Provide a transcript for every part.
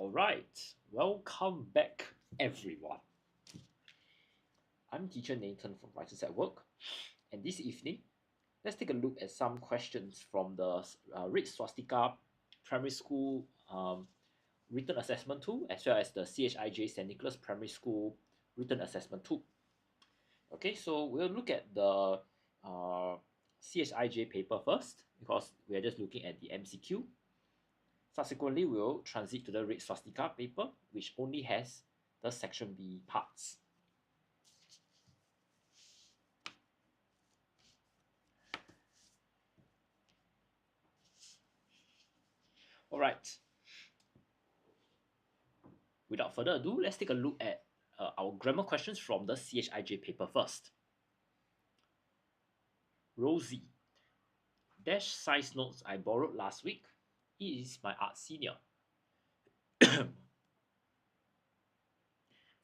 Alright, welcome back everyone. I'm teacher Nathan from Writers at Work, and this evening, let's take a look at some questions from the Red Swastika Primary School written assessment tool, as well as the CHIJ St. Nicholas Primary School written assessment tool. Okay, so we'll look at the CHIJ paper first, because we are just looking at the MCQ. Subsequently, we'll transit to the Red Swastika paper, which only has the section B parts. Alright, without further ado, let's take a look at our grammar questions from the CHIJ paper first. Rosie, dash size notes I borrowed last week. He is my art senior.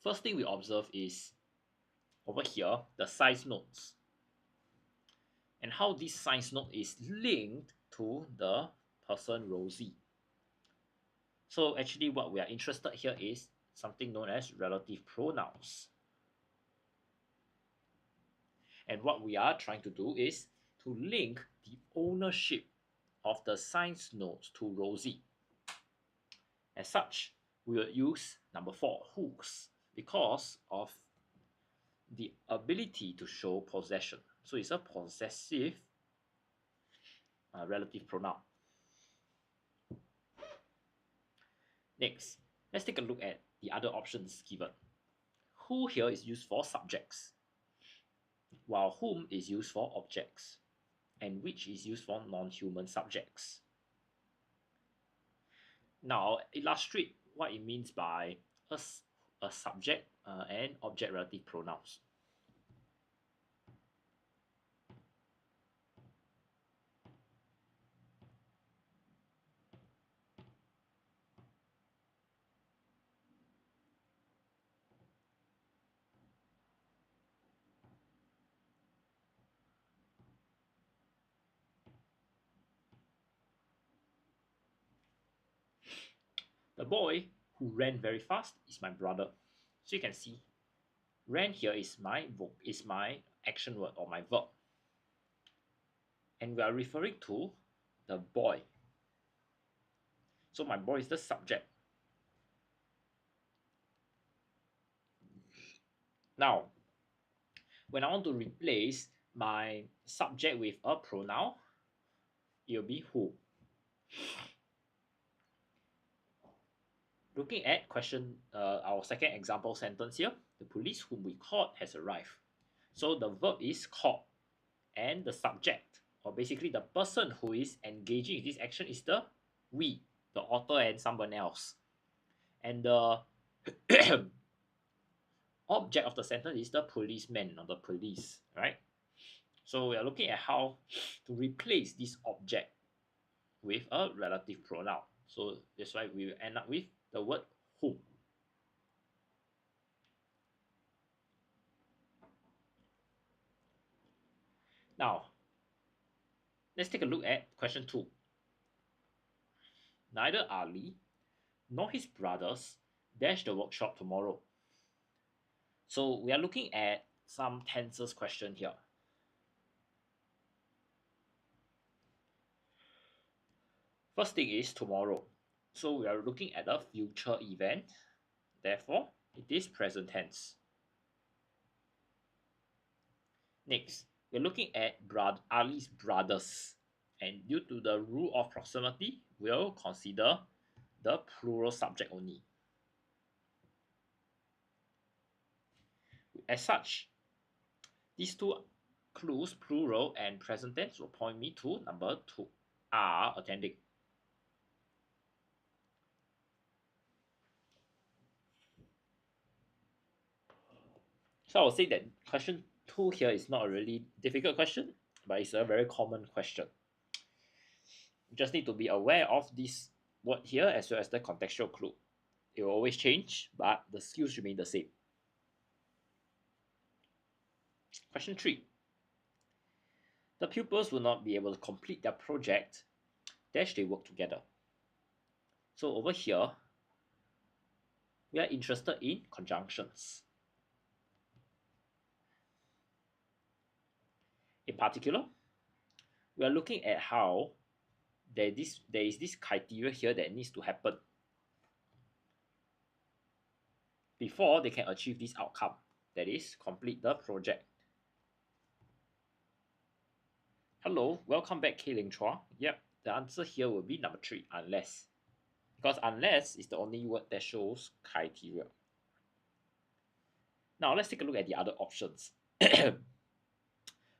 First thing we observe is over here, the size notes, and how this size note is linked to the person Rosie. So actually what we are interested here is something known as relative pronouns. And what we are trying to do is to link the ownership of the size notes to Rosie. As such, we will use number 4, whose, because of the ability to show possession. So it's a possessive relative pronoun. Next, let's take a look at the other options given. Who here is used for subjects, while whom is used for objects, and which is used for non-human subjects. Now, illustrate what it means by a subject and object relative pronouns. The boy who ran very fast is my brother. So you can see, ran here is my action word or my verb. And we are referring to the boy. So my boy is the subject. Now, when I want to replace my subject with a pronoun, it will be who. Looking at our second example sentence here, the police whom we caught has arrived. So the verb is caught, and the subject, or basically the person who is engaging in this action, is the we, the author and someone else. And the object of the sentence is the policeman or the police, right? So we are looking at how to replace this object with a relative pronoun. So that's why we will end up with the word whom. Now, let's take a look at question 2. Neither Ali nor his brothers dash the workshop tomorrow. So we are looking at some tenses question here. First thing is tomorrow. So we are looking at a future event. Therefore, it is present tense. Next, we're looking at Ali's brothers. And due to the rule of proximity, we'll consider the plural subject only. As such, these two clues, plural and present tense, will point me to number 2, are attending. So I would say that question 2 here is not a really difficult question, but it's a very common question. You just need to be aware of this word here as well as the contextual clue. It will always change, but the skills remain the same. Question 3. The pupils will not be able to complete their project dash they work together. So over here, we are interested in conjunctions. In particular, we are looking at how there is this criteria here that needs to happen before they can achieve this outcome, that is, complete the project. Hello, welcome back, Kailing Chua. Yep, the answer here will be number 3, unless. Because unless is the only word that shows criteria. Now let's take a look at the other options.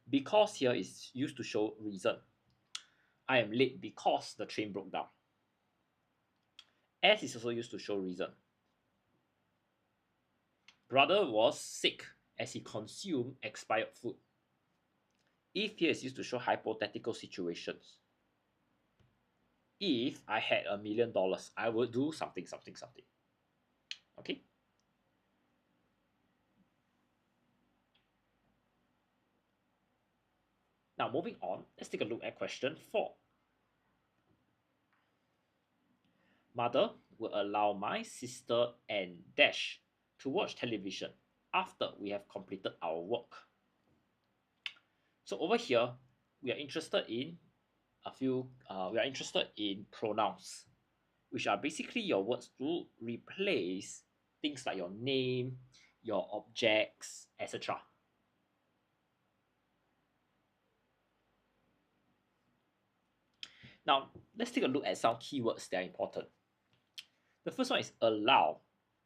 Because here is used to show reason. I am late because the train broke down. As is also used to show reason. Brother was sick as he consumed expired food. If here is used to show hypothetical situations. If I had $1 million, I would do something, something, something. Okay. Now moving on, let's take a look at question 4. Mother will allow my sister and Dash to watch television after we have completed our work. So over here, we are interested in pronouns, which are basically your words to replace things like your name, your objects, etc. Now, let's take a look at some keywords that are important. The first one is allow.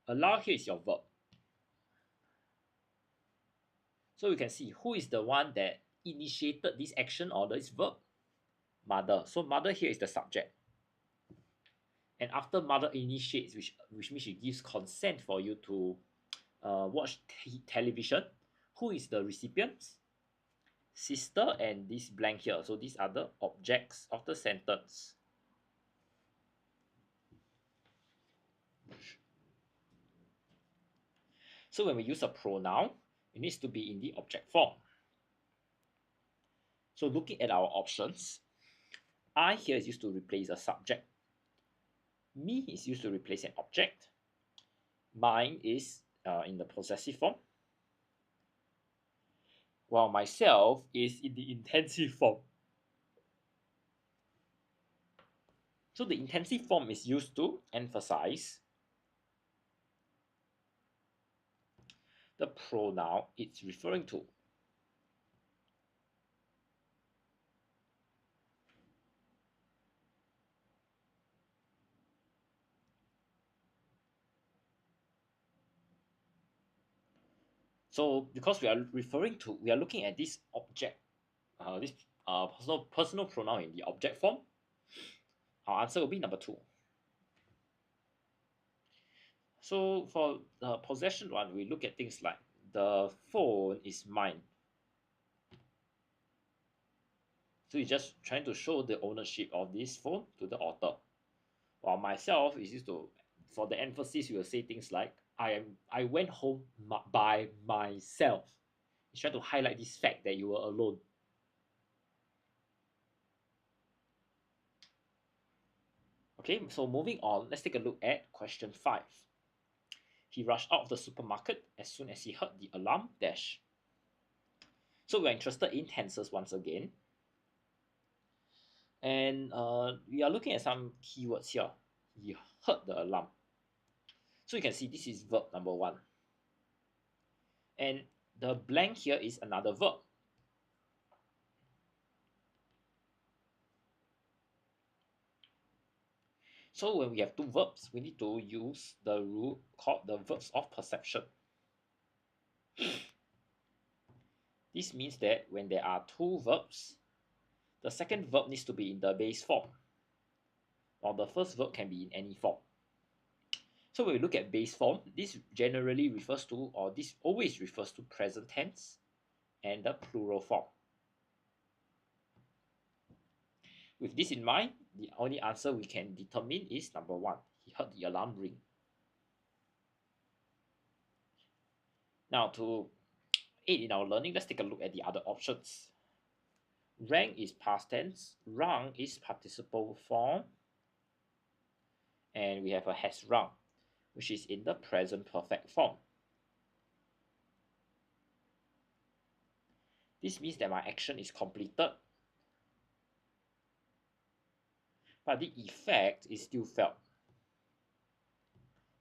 Allow here is your verb. So you can see who is the one that initiated this action or this verb. Mother. So mother here is the subject. And after mother initiates, which means she gives consent for you to watch television, who is the recipient? Sister and this blank here. So these are the objects of the sentence. So when we use a pronoun, it needs to be in the object form. So looking at our options, I here is used to replace a subject. Me is used to replace an object. Mine is in the possessive form. While myself is in the intensive form. So the intensive form is used to emphasize the pronoun it's referring to. So because we are looking at this object, this personal pronoun in the object form, our answer will be number 2. So for the possession one, we look at things like the phone is mine. So you're just trying to show the ownership of this phone to the author. While myself is used to, for the emphasis, we will say things like I went home by myself. It's trying to highlight this fact that you were alone. Okay, so moving on, let's take a look at question 5. He rushed out of the supermarket as soon as he heard the alarm dash. So we're interested in tenses once again. And we are looking at some keywords here. He heard the alarm. So you can see this is verb number 1. And the blank here is another verb. So when we have 2 verbs, we need to use the rule called the verbs of perception. This means that when there are 2 verbs, the second verb needs to be in the base form, while the first verb can be in any form. So when we look at base form, this generally refers to, or this always refers to present tense and the plural form. With this in mind, the only answer we can determine is number 1. He heard the alarm ring. Now to aid in our learning, let's take a look at the other options. Rang is past tense, rung is participle form, and we have a has rung. which is in the present perfect form. This means that my action is completed, but the effect is still felt.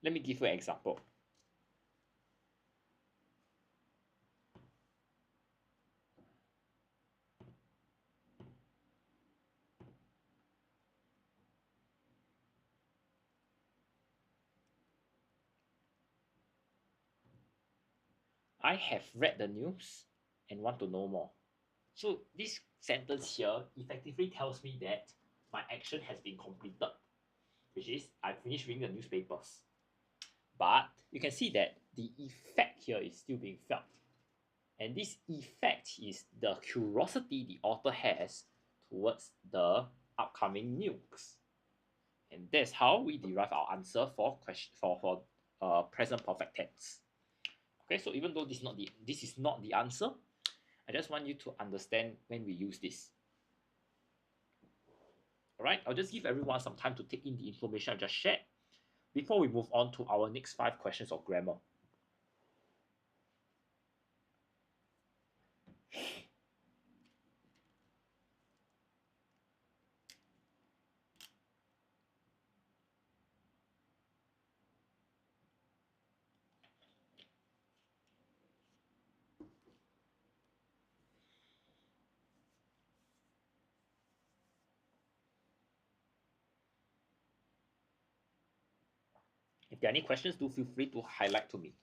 Let me give you an example. I have read the news and want to know more. So this sentence here effectively tells me that my action has been completed, which is I finished reading the newspapers. But you can see that the effect here is still being felt. And this effect is the curiosity the author has towards the upcoming news. And that's how we derive our answer for present perfect tense. Okay, so even though this is not the answer, I just want you to understand when we use this. All right, I'll just give everyone some time to take in the information I just shared before we move on to our next 5 questions of grammar. If there are any questions, do feel free to highlight to me.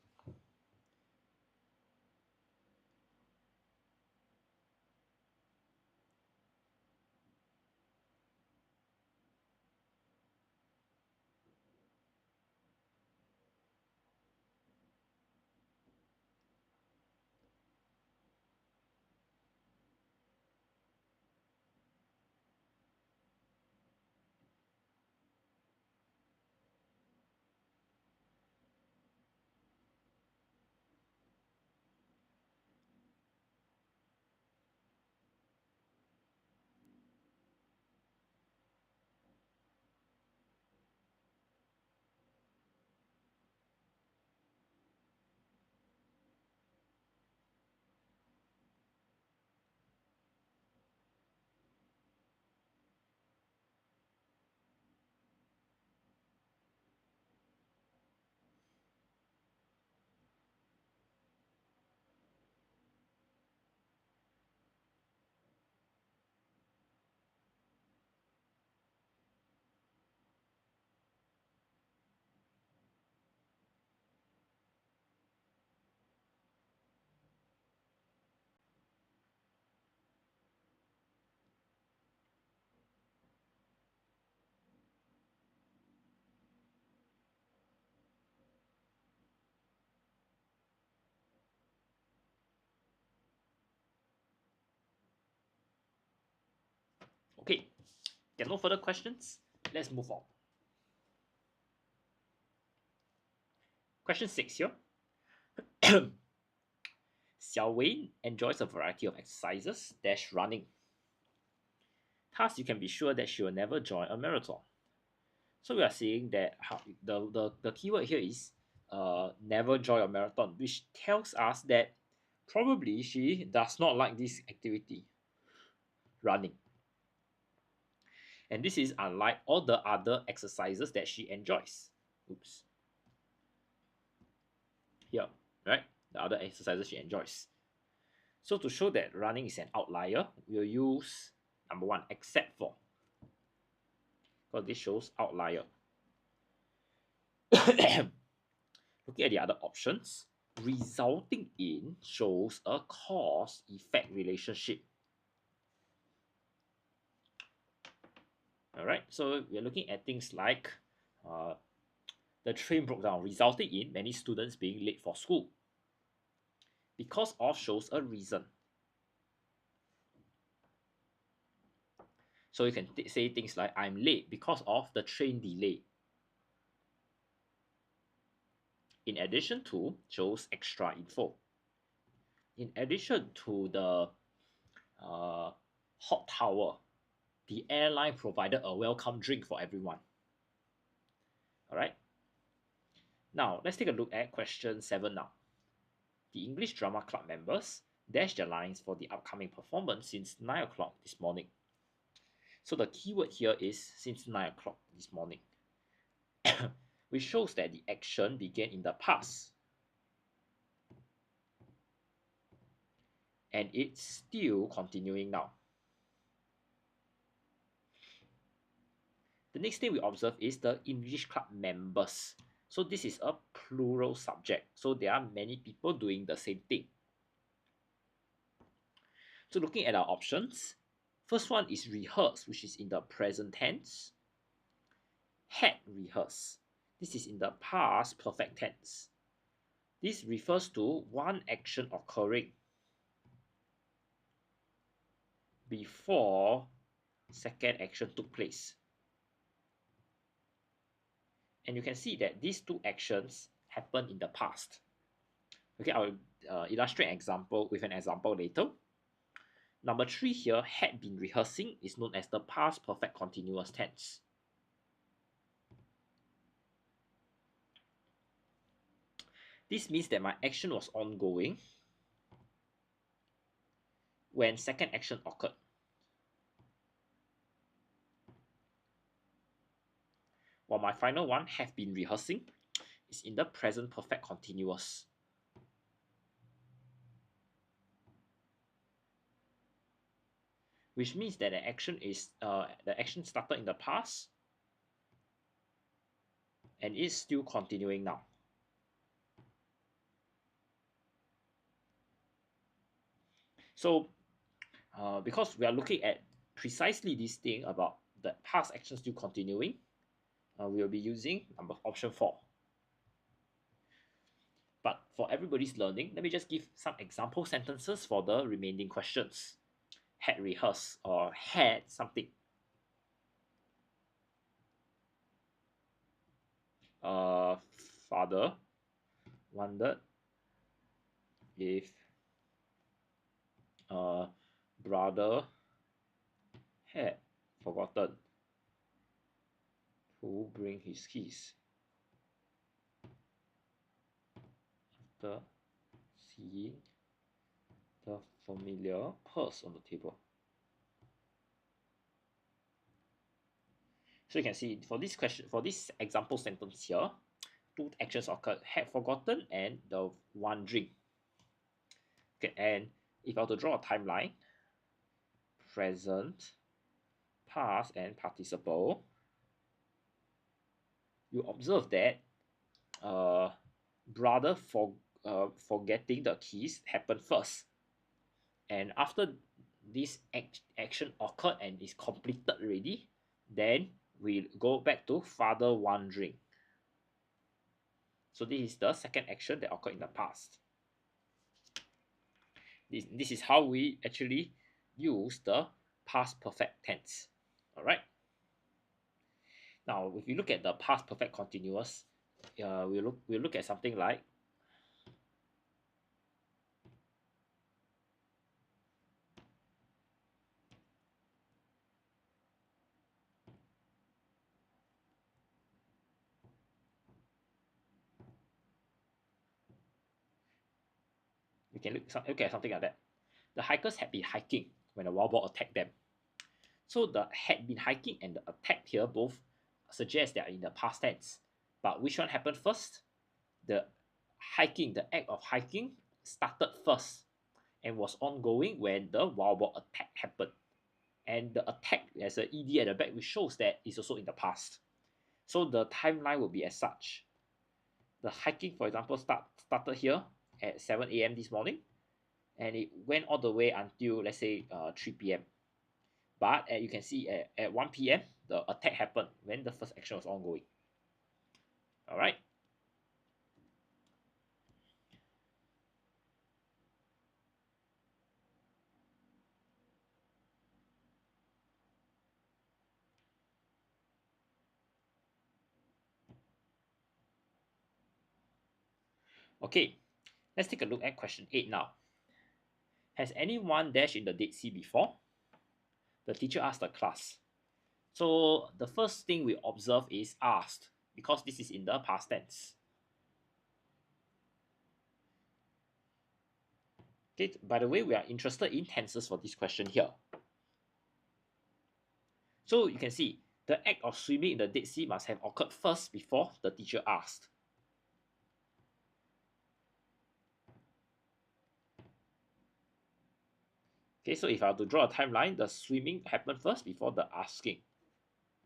Okay, there are no further questions. Let's move on. Question 6 here. Xiao Wei enjoys a variety of exercises, running. Thus, you can be sure that she will never join a marathon. So we are saying that the keyword here is never join a marathon, which tells us that probably she does not like this activity, running. And this is unlike all the other exercises that she enjoys. Oops. Here, right? The other exercises she enjoys. So to show that running is an outlier, we'll use number 1, except for. Because this shows outlier. Looking at the other options, resulting in shows a cause-effect relationship. All right, so we're looking at things like the train broke down, resulting in many students being late for school. Because of shows a reason. So you can say things like, I'm late because of the train delay. In addition to, shows extra info. In addition to the hot towel, the airline provided a welcome drink for everyone. All right. Now, let's take a look at question 7 now. The English Drama Club members dash their lines for the upcoming performance since 9 o'clock this morning. So the keyword here is since 9 o'clock this morning, which shows that the action began in the past. And it's still continuing now. The next thing we observe is the English club members. So this is a plural subject. So there are many people doing the same thing. So looking at our options, first one is rehearse, which is in the present tense. Had rehearsed. This is in the past perfect tense. This refers to one action occurring before second action took place. And you can see that these two actions happened in the past. Okay, I'll illustrate an example with an example later. Number 3 here, had been rehearsing, is known as the past perfect continuous tense. This means that my action was ongoing when second action occurred. While my final one, have been rehearsing, is in the present perfect continuous. Which means that the action started in the past and is still continuing now. So because we are looking at precisely this thing about the past action still continuing, we will be using option 4. But for everybody's learning, let me just give some example sentences for the remaining questions. Had rehearsed or had something. Father wondered if brother had forgotten to bring his keys after seeing the familiar purse on the table. So you can see for this question, for this example sentence here, two actions occurred: had forgotten and the wandering. Okay, and if I were to draw a timeline, present, past, and participle, you observe that brother forgetting the keys happened first, and after this action occurred and is completed already, then we go back to father wandering. So this is the second action that occurred in the past. This is how we actually use the past perfect tense. All right. Now, if you look at the past perfect continuous, we'll look at something like we can look at something like that. The hikers had been hiking when a wild boar attacked them. So the had been hiking and the attack here both suggest they are in the past tense. But which one happened first? The hiking, the act of hiking started first and was ongoing when the wild boar attack happened. And the attack as an ed at the back, which shows that it's also in the past. So the timeline will be as such. The hiking, for example, started here at 7 a.m. this morning, and it went all the way until, let's say, 3 p.m. But you can see at 1 p.m., the attack happened when the first action was ongoing. All right. Okay, let's take a look at question 8 now. Has anyone dashed in the Dead Sea before? The teacher asked the class. So the first thing we observe is asked, because this is in the past tense. Okay, by the way, we are interested in tenses for this question here. So you can see the act of swimming in the Dead Sea must have occurred first before the teacher asked. Okay, so if I have to draw a timeline, the swimming happened first before the asking.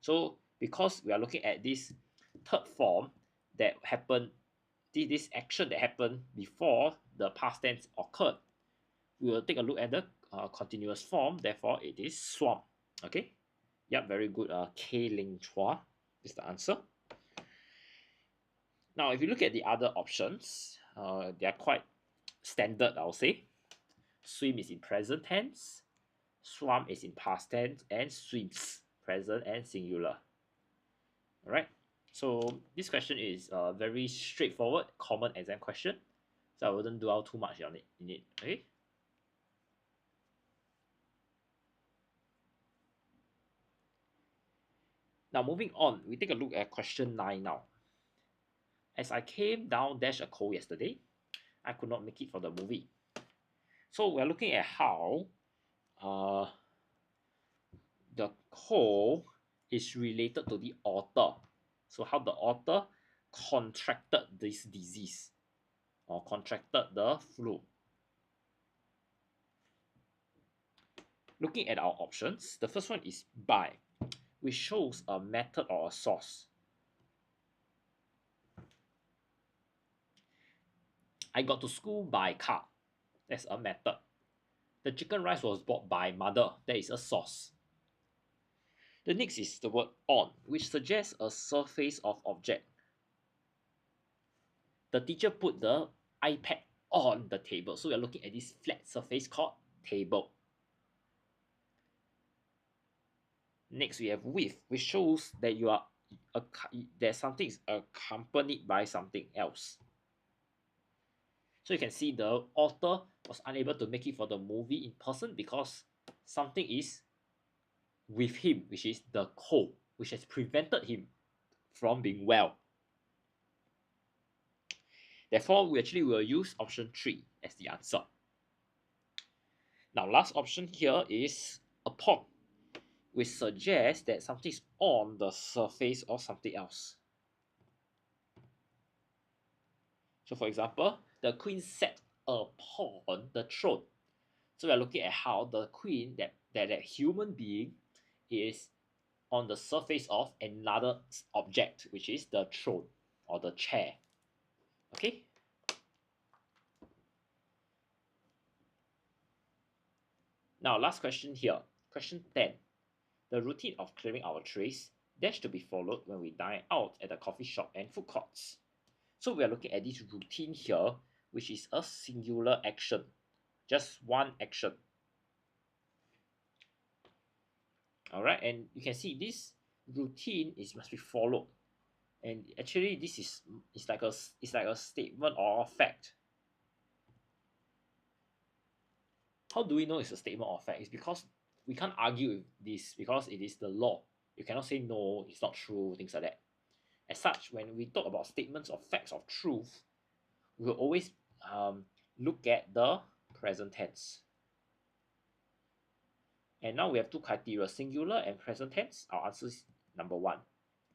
So because we are looking at this third form that happened, this action that happened before the past tense occurred, we will take a look at the continuous form. Therefore, it is swam. Okay. Yep, very good. K Ling Chua is the answer. Now, if you look at the other options, they are quite standard, I'll say. Swim is in present tense, swam is in past tense, and swims, present and singular. All right. So this question is a very straightforward, common exam question. So I wouldn't dwell too much on it. Okay. Now moving on, we take a look at question 9 now. As I came down dash a cold yesterday, I could not make it for the movie. So we're looking at how the cold is related to the author. So how the author contracted this disease or contracted the flu. Looking at our options, the first one is by, which shows a method or a source. I got to school by car. That's a method. The chicken rice was bought by mother. That is a source. The next is the word on, which suggests a surface of object. The teacher put the iPad on the table. So we are looking at this flat surface called table. Next, we have with, which shows that that something is accompanied by something else. So you can see the author was unable to make it for the movie in person because something is with him, which is the cold, which has prevented him from being well. Therefore, we actually will use option 3 as the answer. Now, last option here is upon, which suggests that something is on the surface of something else. So, for example, the queen sat upon the throne. So we are looking at how the queen, that human being, is on the surface of another object, which is the throne or the chair. Okay. Now, last question here. Question 10. The routine of clearing our trays dash to be followed when we dine out at the coffee shop and food courts. So we are looking at this routine here, which is a singular action. Just one action. Alright, and you can see this routine must be followed. And actually this is like a statement or a fact. How do we know it's a statement or fact? It's because we can't argue with this because it is the law. You cannot say no, it's not true, things like that. As such, when we talk about statements of facts of truth, we will always look at the present tense. And now we have two criteria, singular and present tense. Our answer is number 1.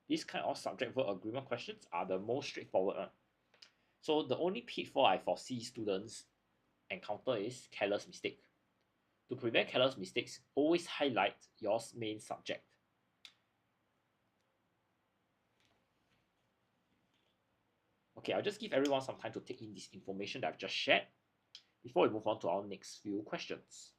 These kind of subject-verb agreement questions are the most straightforward one. So the only pitfall I foresee students encounter is careless mistake. To prevent careless mistakes, always highlight your main subject. Okay, I'll just give everyone some time to take in this information that I've just shared before we move on to our next few questions.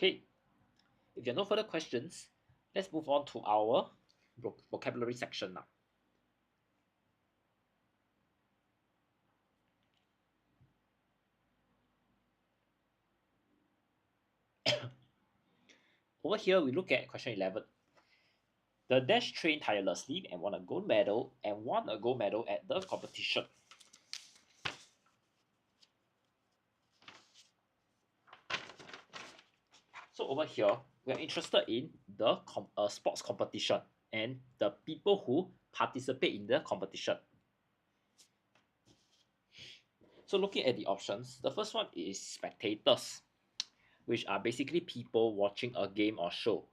Okay, if there are no further questions, let's move on to our vocabulary section now. Over here, we look at question 11. The dash trained tirelessly and won a gold medal at the competition. So over here, we are interested in the sports competition and the people who participate in the competition. So looking at the options, the first one is spectators, which are basically people watching a game or show.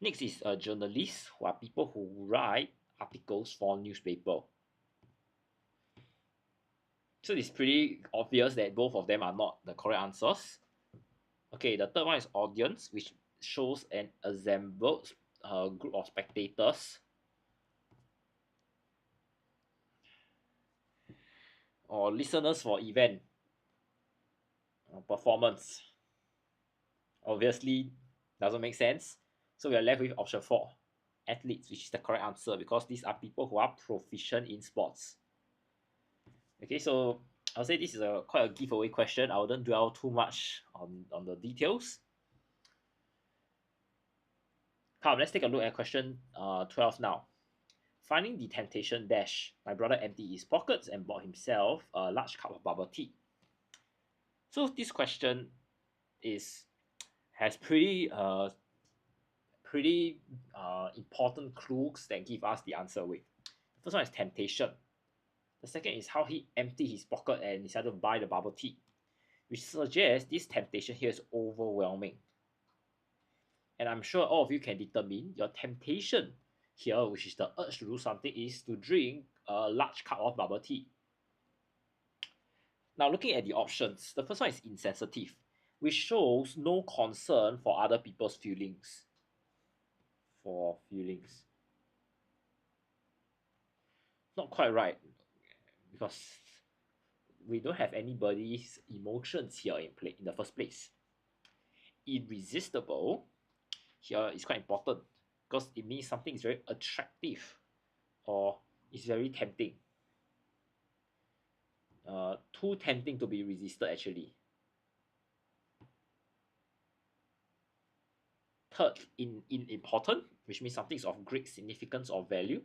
Next is a journalist, who are people who write articles for newspaper. So it's pretty obvious that both of them are not the correct answers. Okay, the third one is audience, which shows an assembled group of spectators. Or listeners for event performance. Obviously, doesn't make sense. So we are left with option 4, athletes, which is the correct answer because these are people who are proficient in sports. Okay, so I'll say this is quite a giveaway question. I wouldn't dwell too much on the details. Come, let's take a look at question 12 now. Finding the temptation dash, my brother emptied his pockets and bought himself a large cup of bubble tea. So this question has pretty important clues that give us the answer away. The first one is temptation. The second is how he emptied his pocket and decided to buy the bubble tea, which suggests this temptation here is overwhelming. And I'm sure all of you can determine your temptation here, which is the urge to do something, is to drink a large cup of bubble tea. Now looking at the options, the first one is insensitive, which shows no concern for other people's feelings. Not quite right, because we don't have anybody's emotions here in the first place. Irresistible here is quite important because it means something is very attractive or is very tempting. Too tempting to be resisted actually. Third, important, which means something is of great significance or value.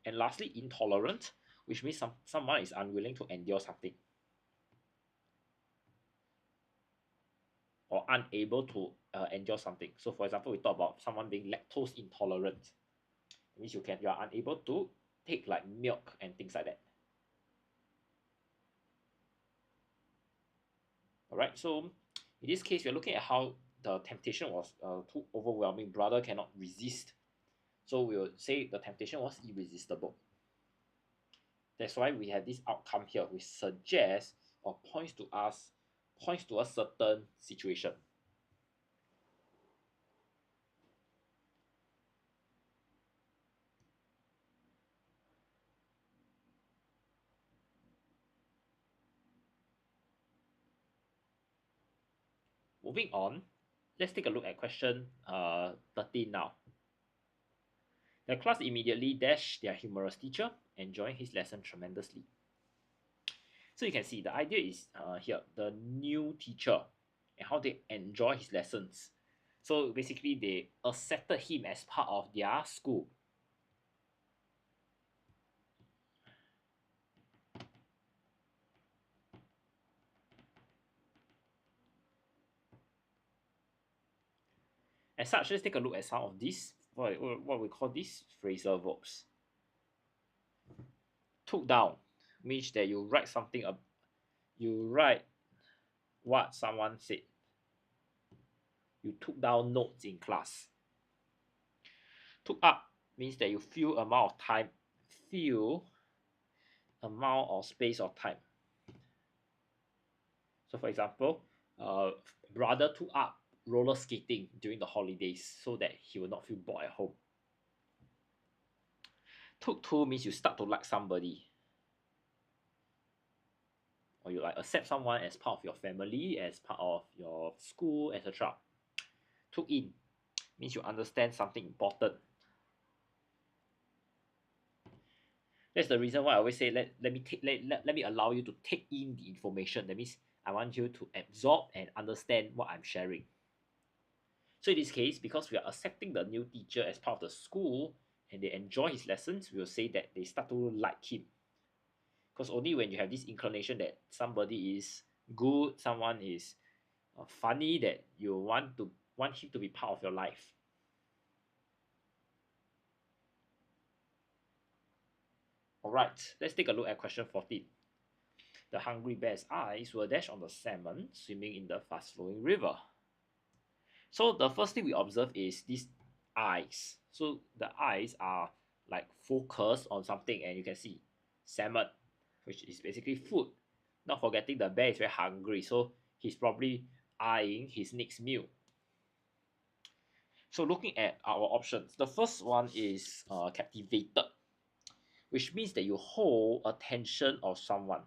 And lastly, intolerant, which means someone is unwilling to endure something or unable to endure something. So for example, we talk about someone being lactose intolerant. It means you are unable to take like milk and things like that. Alright, so in this case, we're looking at how the temptation was too overwhelming. Brother cannot resist. So we will say the temptation was irresistible. That's why we have this outcome here, which suggests or points to a certain situation. Moving on, let's take a look at question 13 now. The class immediately dashed their humorous teacher, enjoying his lesson tremendously. So you can see the idea is here, the new teacher and how they enjoy his lessons. So basically they accepted him as part of their school. As such, let's take a look at some of these, what we call these phrasal verbs. Took down means that you write something up, you write what someone said. You took down notes in class. Took up means that you fill amount of space or time. So for example, brother took up roller skating during the holidays so that he will not feel bored at home. Took to means you start to like somebody. or you like accept someone as part of your family, as part of your school, etc. Took in means you understand something important. That's the reason why I always say let me allow you to take in the information. That means I want you to absorb and understand what I'm sharing. So in this case, because we are accepting the new teacher as part of the school and they enjoy his lessons, we will say that they start to like him. Because only when you have this inclination that somebody is good, someone is funny, that you want him to be part of your life. All right, let's take a look at question 14. The hungry bear's eyes were dashed on the salmon swimming in the fast-flowing river. So the first thing we observe is these eyes. So the eyes are like focused on something, and you can see salmon, which is basically food. Not forgetting the bear is very hungry, so he's probably eyeing his next meal. So looking at our options, the first one is captivated, which means that you hold attention of someone.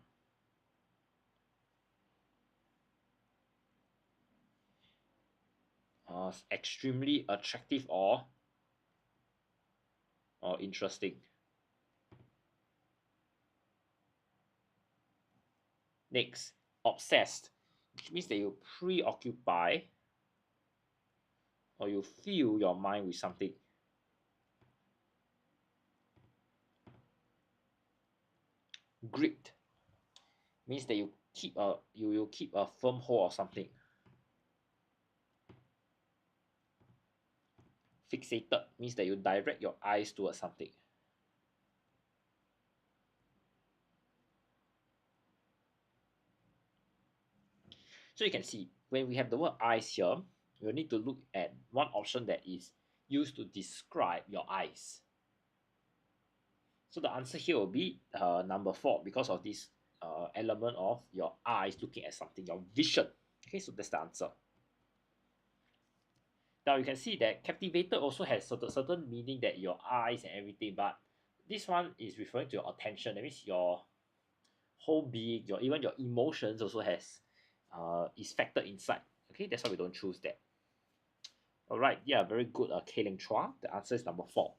Extremely attractive or interesting. Next, obsessed, which means that you preoccupy or you fill your mind with something. Gripped means that you will keep a firm hold of something. Fixated means that you direct your eyes towards something. So you can see when we have the word eyes here, we'll need to look at one option that is used to describe your eyes. So the answer here will be number 4 because of this element of your eyes looking at something, your vision. Okay, so that's the answer. Now you can see that captivated also has certain meaning, that your eyes and everything, but this one is referring to your attention. That means your whole being, even your emotions also has is factored inside. Okay, that's why we don't choose that. All right, yeah, very good, Kailing Chua. The answer is number 4.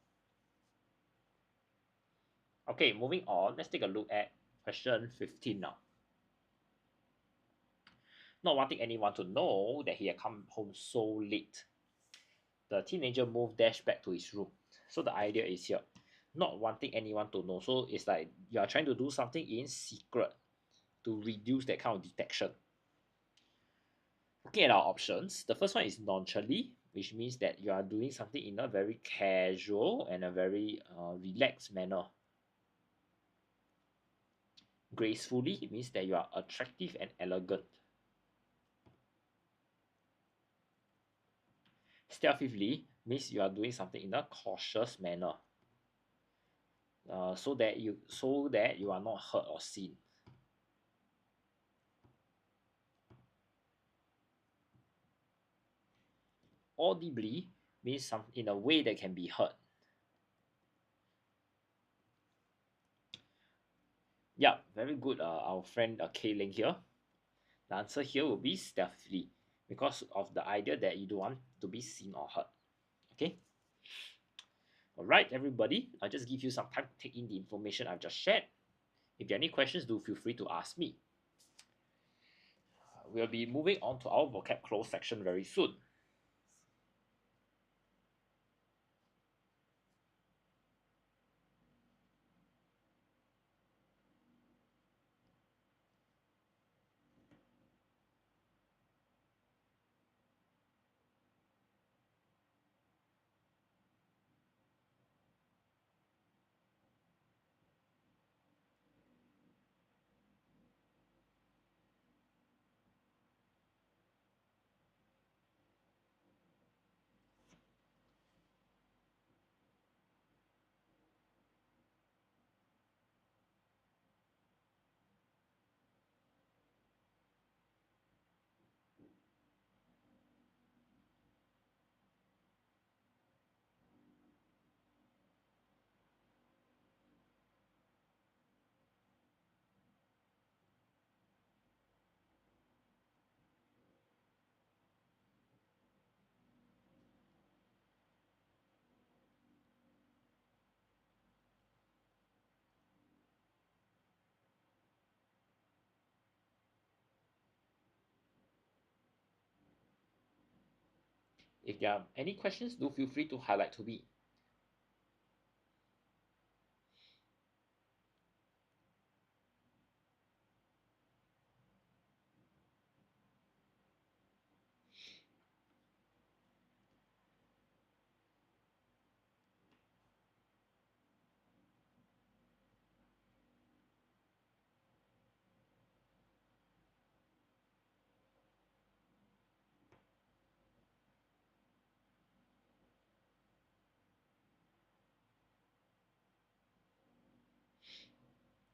Okay, moving on. Let's take a look at question 15 now. Not wanting anyone to know that he had come home so late, the teenager moved dash back to his room. So the idea is here, not wanting anyone to know. So it's like you are trying to do something in secret to reduce that kind of detection. Looking at our options, the first one is nonchalantly, which means that you are doing something in a very casual and a very relaxed manner. Gracefully, it means that you are attractive and elegant. Stealthily means you are doing something in a cautious manner, so that you are not heard or seen. Audibly means some in a way that can be heard. Yeah, very good. Our friend Kailing here. The answer here will be stealthily because of the idea that you don't want to be seen or heard. Okay. All right, everybody. I'll just give you some time to take in the information I've just shared. If you have any questions, do feel free to ask me. We'll be moving on to our vocab close section very soon. If there are any questions, do feel free to highlight to me.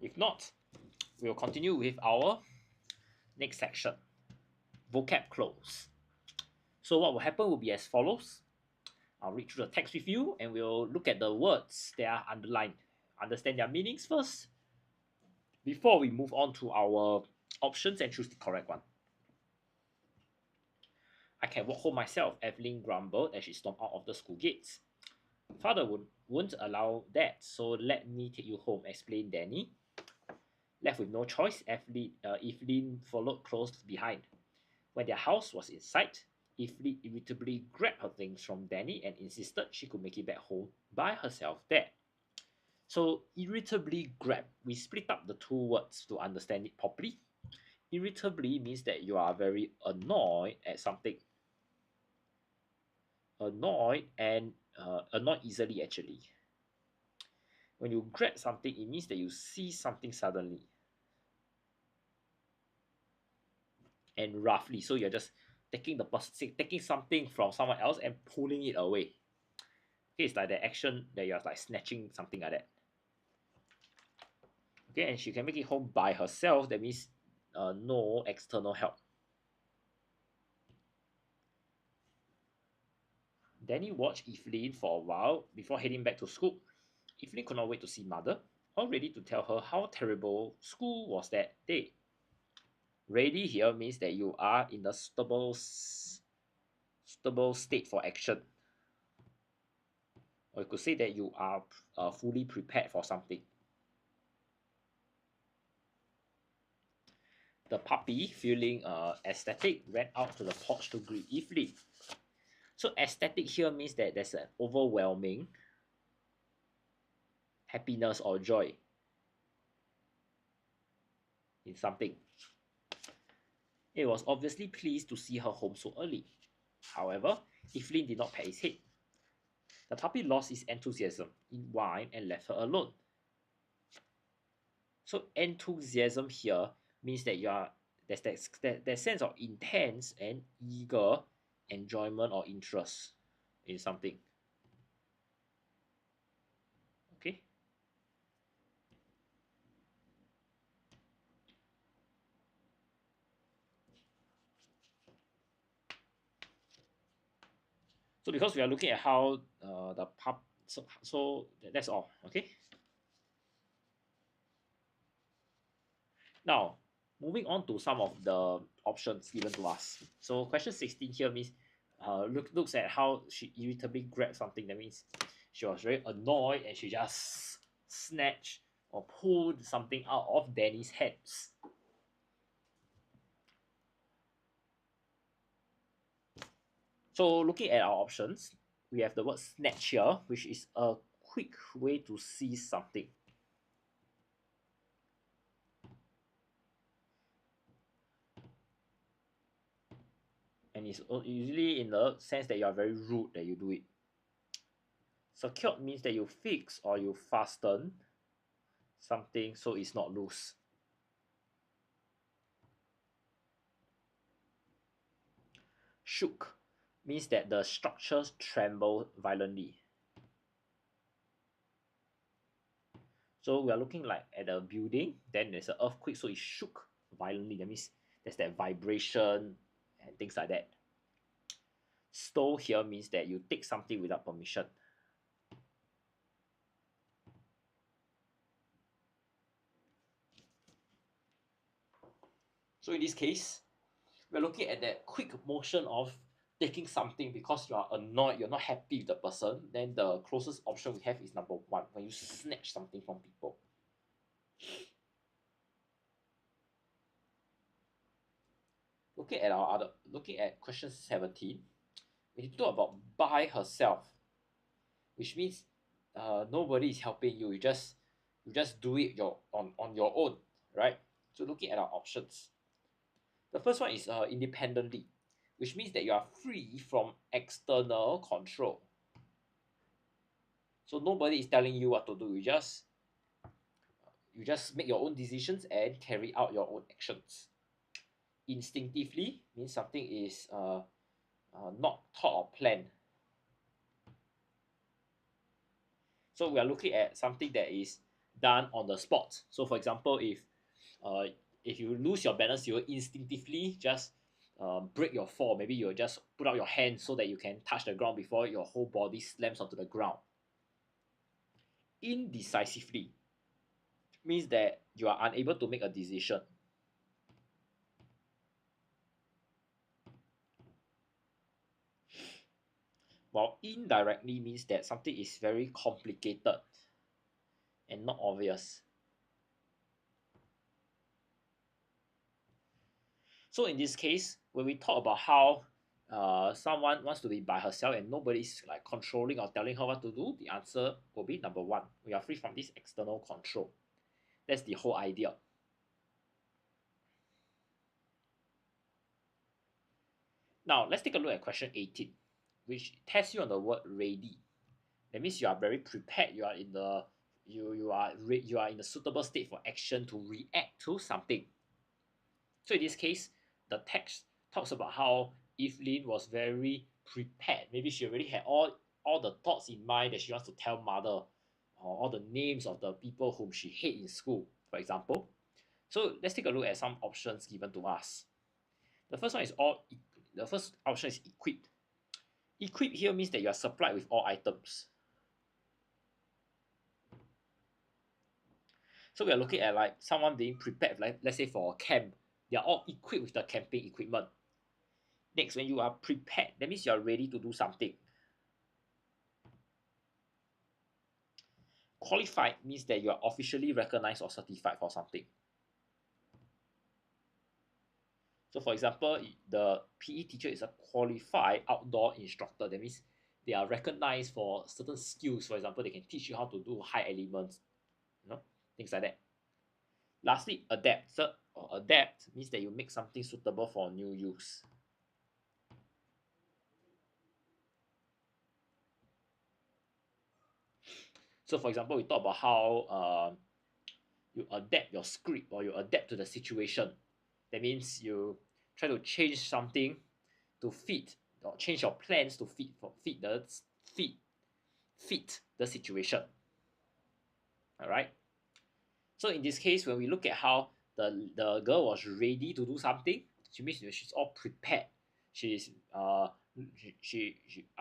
If not, we'll continue with our next section, vocab close. So what will happen will be as follows. I'll read through the text with you and we'll look at the words that are underlined, understand their meanings first before we move on to our options and choose the correct one. I can walk home myself, Evelyn grumbled as she stormed out of the school gates. Father won't allow that, so let me take you home, explained Danny. Left with no choice, Evelyn followed close behind. When their house was in sight, Evelyn irritably grabbed her things from Danny and insisted she could make it back home by herself there. So irritably grab, we split up the two words to understand it properly. Irritably means that you are very annoyed at something. Annoyed and annoyed easily actually. When you grab something, it means that you see something suddenly. And roughly, so you're just taking something from someone else and pulling it away. Okay, it's like the action that you're like snatching something like that. Okay, and she can make it home by herself. That means no external help. Danny watched Evelyn for a while before heading back to school. Evelyn could not wait to see mother, all ready to tell her how terrible school was that day. Ready here means that you are in a stable state for action. Or you could say that you are fully prepared for something. The puppy, feeling ecstatic, ran out to the porch to greet Evelyn. So ecstatic here means that there's an overwhelming happiness or joy in something. It was obviously pleased to see her home so early. However, Evelyn did not pat his head. The puppy lost his enthusiasm, it whined and left her alone. So enthusiasm here means that you are there's that sense of intense and eager enjoyment or interest in something. Okay. So because we are looking at how the pup, so that's all. Okay. Now, moving on to some of the options given to us. So question 16 here means looks at how she irritably grabbed something. That means she was very annoyed and she just snatched or pulled something out of Danny's hands. So looking at our options, we have the word snatch here, which is a quick way to seize something. And it's usually in the sense that you are very rude that you do it. Secured means that you fix or you fasten something so it's not loose. Shook means that the structures tremble violently. So we are looking like at a building, then there's an earthquake, so it shook violently. That means there's that vibration and things like that. Stole here means that you take something without permission. So in this case, we're looking at that quick motion of taking something because you are annoyed, you're not happy with the person. Then the closest option we have is number 1, when you snatch something from people. Looking at question 17, when you talk about by herself, which means nobody is helping you. You just do it on your own, right? So looking at our options, the first one is independently, which means that you are free from external control. So nobody is telling you what to do. You just make your own decisions and carry out your own actions. Instinctively means something is not thought or planned. So we are looking at something that is done on the spot. So for example, if you lose your balance, you will instinctively just break your fall. Maybe you'll just put out your hand so that you can touch the ground before your whole body slams onto the ground. Indecisively means that you are unable to make a decision. While indirectly means that something is very complicated and not obvious. So in this case, when we talk about how someone wants to be by herself and nobody's like controlling or telling her what to do, the answer will be number one. We are free from this external control. That's the whole idea. Now let's take a look at question 18, which tests you on the word ready. That means you are very prepared. You are in the you are in a suitable state for action to react to something. So in this case, the text talks about how Evelyn was very prepared. Maybe she already had all the thoughts in mind that she wants to tell mother, or all the names of the people whom she hates in school, for example. So let's take a look at some options given to us. The first one is the first option is equipped. Equipped here means that you are supplied with all items. So we are looking at like someone being prepared, like let's say for a camp, they are all equipped with the camping equipment. Next, when you are prepared, that means you are ready to do something. Qualified means that you are officially recognized or certified for something. So for example, the PE teacher is a qualified outdoor instructor. That means they are recognized for certain skills. For example, they can teach you how to do high elements, things like that. Lastly, adapt. Or adapt means that you make something suitable for new use. So for example, we talk about how you adapt your script or you adapt to the situation. That means you try to change something to fit, or change your plans to fit the situation. All right. So in this case, when we look at how the girl was ready to do something, she means she's all prepared. She's I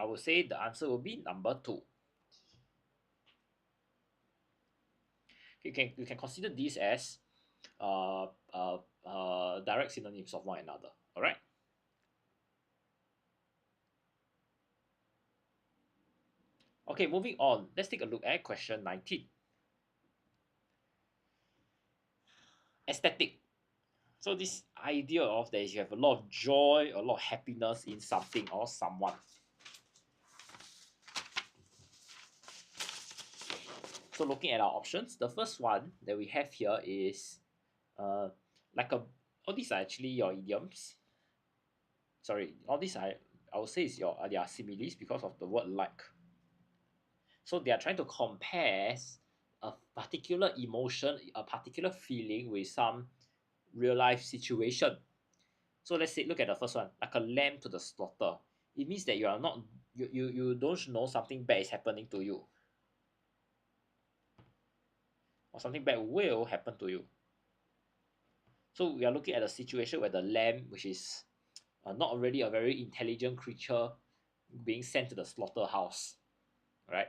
would say the answer will be number two. You can consider these as direct synonyms of one another. All right. Okay, moving on. Let's take a look at question 19. Aesthetic. So this idea of that is you have a lot of joy, a lot of happiness in something or someone. So looking at our options, the first one that we have here is like all these are actually your idioms. Sorry, all these I would say is they are similes because of the word like. So they are trying to compare a particular emotion, a particular feeling with some real life situation. So let's say look at the first one, like a lamb to the slaughter. It means that you don't know something bad is happening to you, or something bad will happen to you. So we are looking at a situation where the lamb, which is not really a very intelligent creature, being sent to the slaughterhouse, right?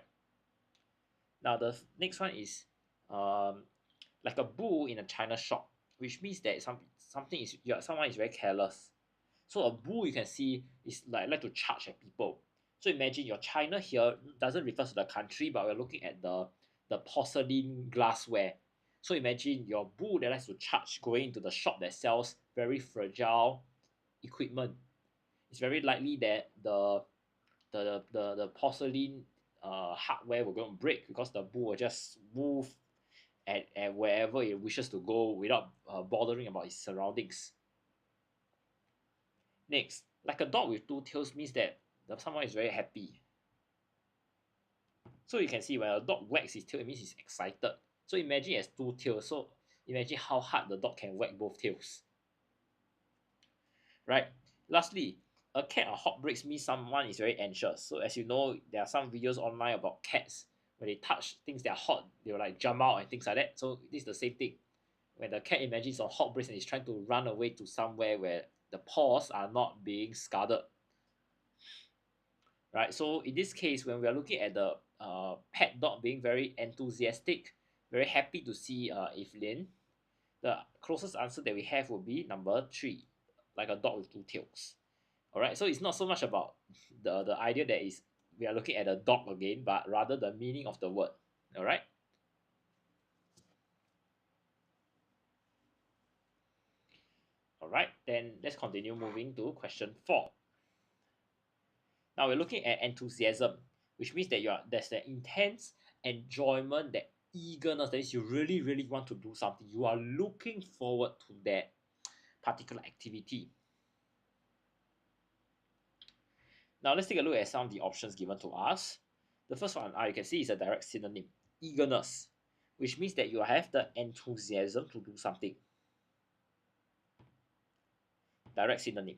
Now the next one is like a bull in a china shop, which means that someone is very careless. So a bull you can see is like to charge at people. So imagine your china here doesn't refer to the country, but we're looking at the porcelain glassware. So imagine your bull that likes to charge going into the shop that sells very fragile equipment. It's very likely that the porcelain hardware will going to break because the bull will just move at wherever it wishes to go without bothering about its surroundings. Next, like a dog with two tails means that someone is very happy. So you can see when a dog wags his tail, it means he's excited. So imagine it has two tails. So imagine how hard the dog can wag both tails. Right? Lastly, a cat or hot breaks means someone is very anxious. So as you know, there are some videos online about cats. When they touch things that are hot, they will like jump out and things like that. So this is the same thing. When the cat imagines a hot breaks and is trying to run away to somewhere where the paws are not being scalded. Right? So in this case, when we are looking at the pet dog being very enthusiastic, very happy to see Evelyn, the closest answer that we have will be number 3, like a dog with two tails. All right, so it's not so much about the idea that is we are looking at a dog again, but rather the meaning of the word. All right. All right, then let's continue moving to question 4. Now we're looking at enthusiasm, which means that there's the intense enjoyment, that eagerness, that is you really, really want to do something. You are looking forward to that particular activity. Now let's take a look at some of the options given to us. The first one you can see is a direct synonym, eagerness, which means that you have the enthusiasm to do something. Direct synonym.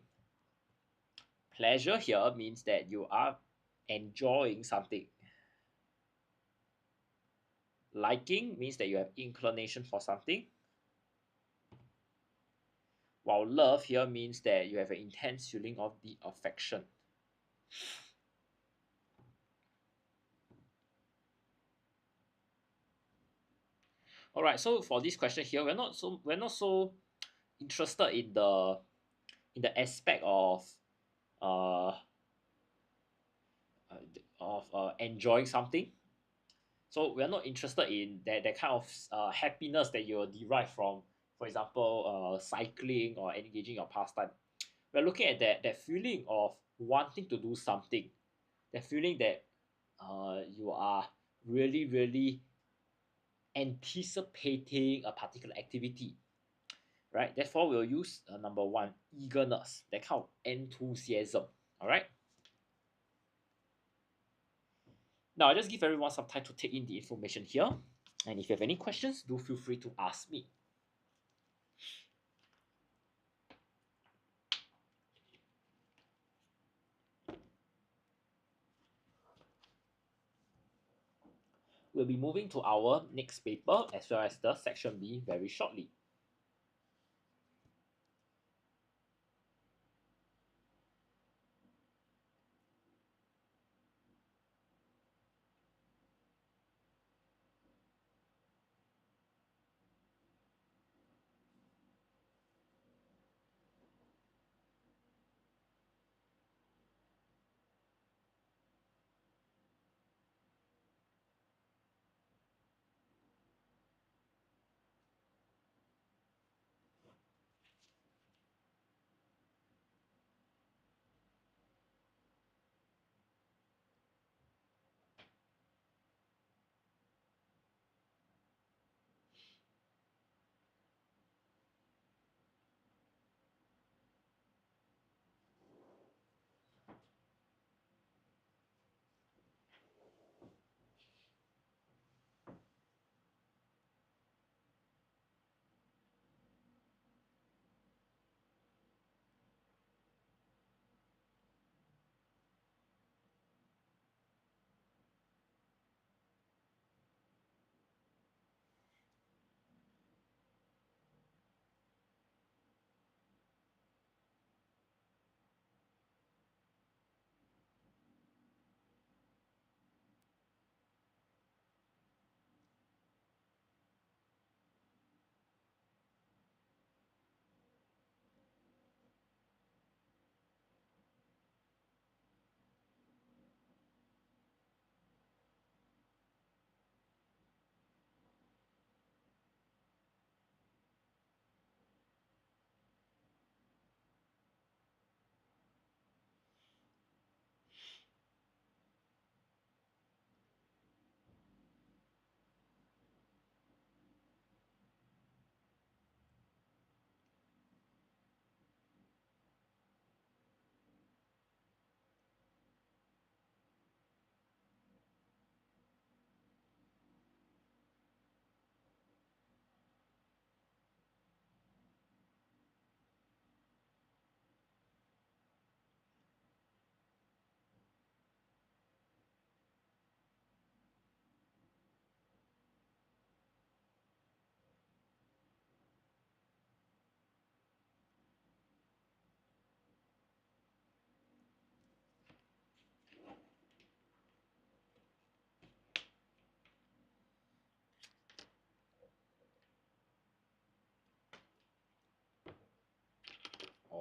Pleasure here means that you are enjoying something. Liking means that you have inclination for something. While love here means that you have an intense feeling of the affection. All right, so for this question here, we're not so interested in the aspect uh, enjoying something. So we're not interested in that kind of happiness that you will derive from, for example, cycling or engaging your pastime. We're looking at that feeling of wanting to do something, that feeling that you are really, really anticipating a particular activity, right? Therefore, we'll use number 1, eagerness, that kind of enthusiasm, all right? Now, I just give everyone some time to take in the information here. And if you have any questions, do feel free to ask me. We'll be moving to our next paper as well as the section B very shortly.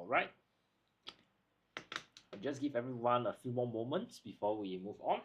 Alright. I'll just give everyone a few more moments before we move on.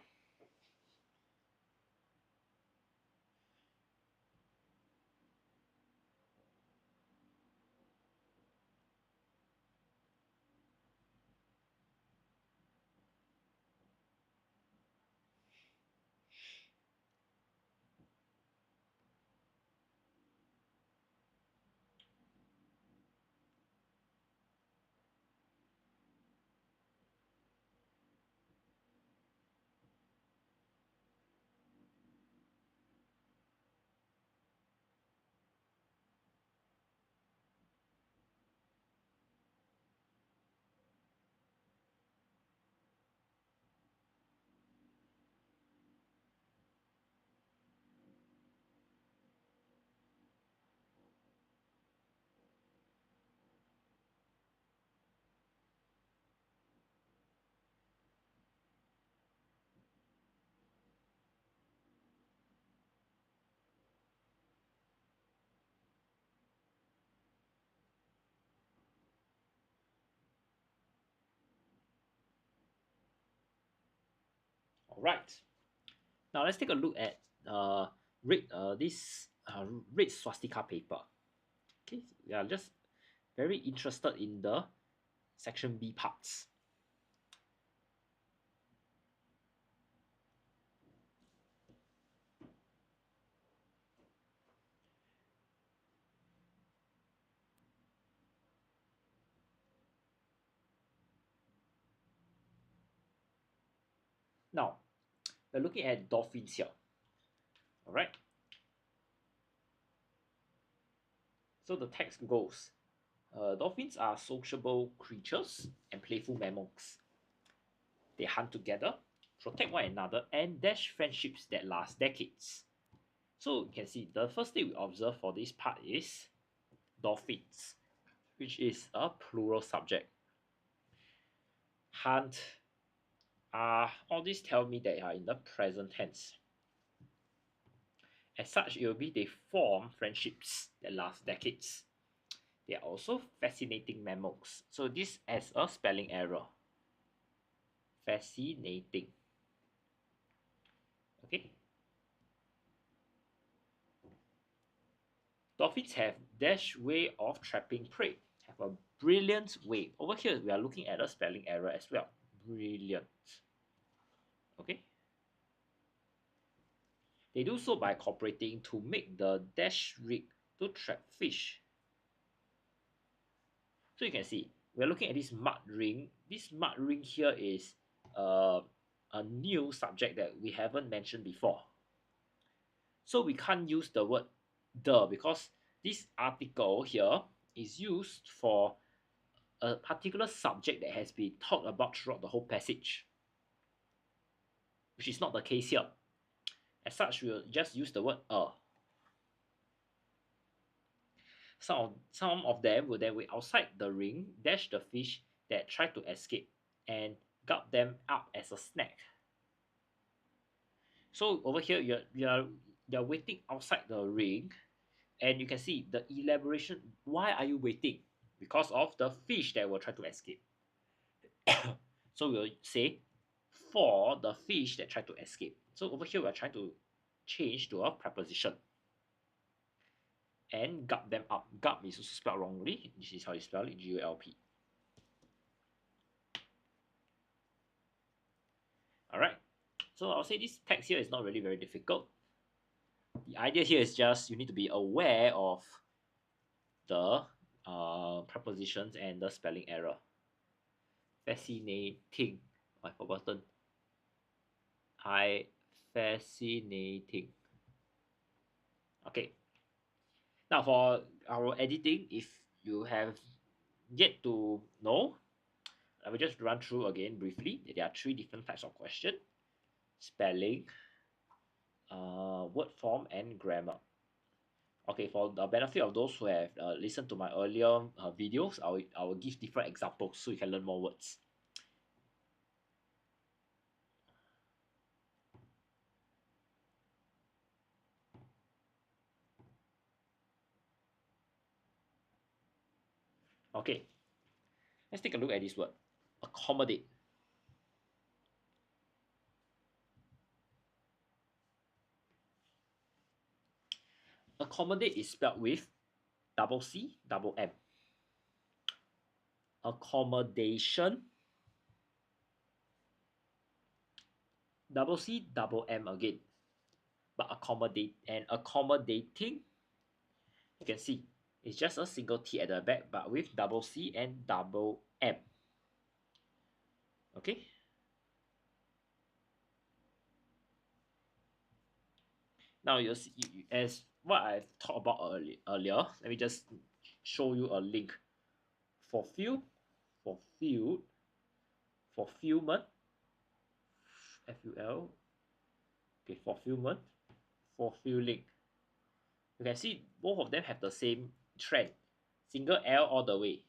Alright. Now let's take a look at this red swastika paper. Okay, we are just very interested in the section B parts. Now, we're looking at dolphins here. Alright. So the text goes, dolphins are sociable creatures and playful mammals. They hunt together, protect one another, and dash friendships that last decades. So you can see the first thing we observe for this part is dolphins, which is a plural subject. Hunt, all these tell me they are in the present tense. As such, it will be they form friendships that last decades. They are also fascinating mammals. So this as a spelling error. Fascinating. Okay. Dolphins have dash way of trapping prey. Have a brilliant way. Over here, we are looking at a spelling error as well. Brilliant. Okay. They do so by cooperating to make the dash rig to trap fish. So you can see, we're looking at this mud ring. This mud ring here is a new subject that we haven't mentioned before. So we can't use the word the because this article here is used for a particular subject that has been talked about throughout the whole passage, which is not the case here. As such, we'll just use the word a. Some of them will then wait outside the ring, dash the fish that try to escape, and gulp them up as a snack. So over here, you're waiting outside the ring, and you can see the elaboration. Why are you waiting? Because of the fish that will try to escape. So we'll say for the fish that try to escape. So over here, we're trying to change to a preposition. And gulp them up. Gulp is also spelled wrongly. This is how you spell it, G-U-L-P. Alright, so I'll say this text here is not really very difficult. The idea here is just you need to be aware of the prepositions and the spelling error. Fascinating. I've forgotten. Fascinating. Okay. Now for our editing, if you have yet to know, I will just run through again briefly. There are 3 different types of question: spelling, word form, and grammar. Okay, for the benefit of those who have listened to my earlier videos, I will give different examples so you can learn more words. Okay, Let's take a look at this word, accommodate. Accommodate is spelled with double C, double M. Accommodation, double C, double M again. But accommodating, you can see it's just a single T at the back, but with double C and double M. Okay. Now you'll see, as what I've talked about earlier, let me just show you a link. Fulfillment, FUL, okay, fulfillment, fulfilling. You can see both of them have the same trend, single L all the way.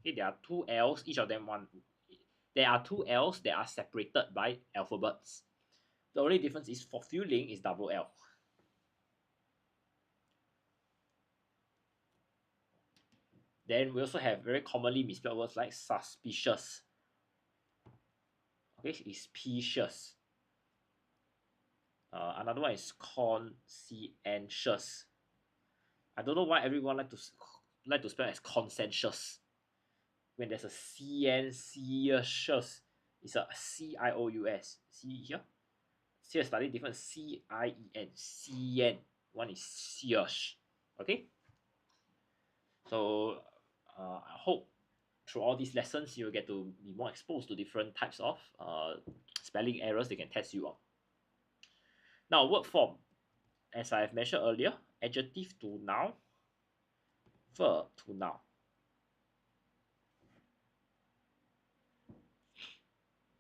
Okay, there are two L's, each of them one. There are two L's that are separated by alphabets. The only difference is fulfilling is double L. Then we also have very commonly misspelled words like suspicious. Okay, it's specious. Another one is conscientious. I don't know why everyone like to spell as conscientious. When there's a cious, it's a cious. See here? See a slightly different cien. Cien. One is cious. Okay? So I hope through all these lessons you'll get to be more exposed to different types of spelling errors they can test you on. Now, word form, as I've mentioned earlier, adjective to noun, verb to noun.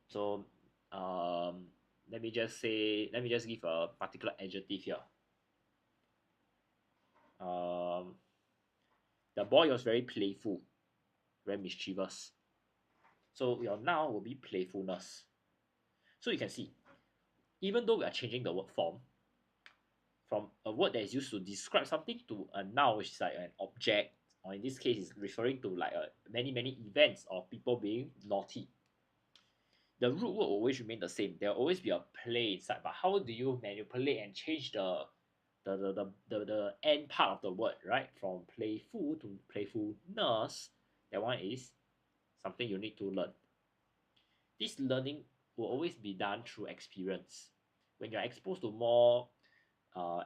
So let me just give a particular adjective here. The boy was very playful, very mischievous. So your noun will be playfulness. So you can see, even though we are changing the word form from a word that is used to describe something to a noun which is like an object, or in this case is referring to like many events of people being naughty, the root word will always remain the same. There will always be a play inside, but how do you manipulate and change the end part of the word, right? From playful to playfulness, that one is something you need to learn. This learning will always be done through experience. When you're exposed to more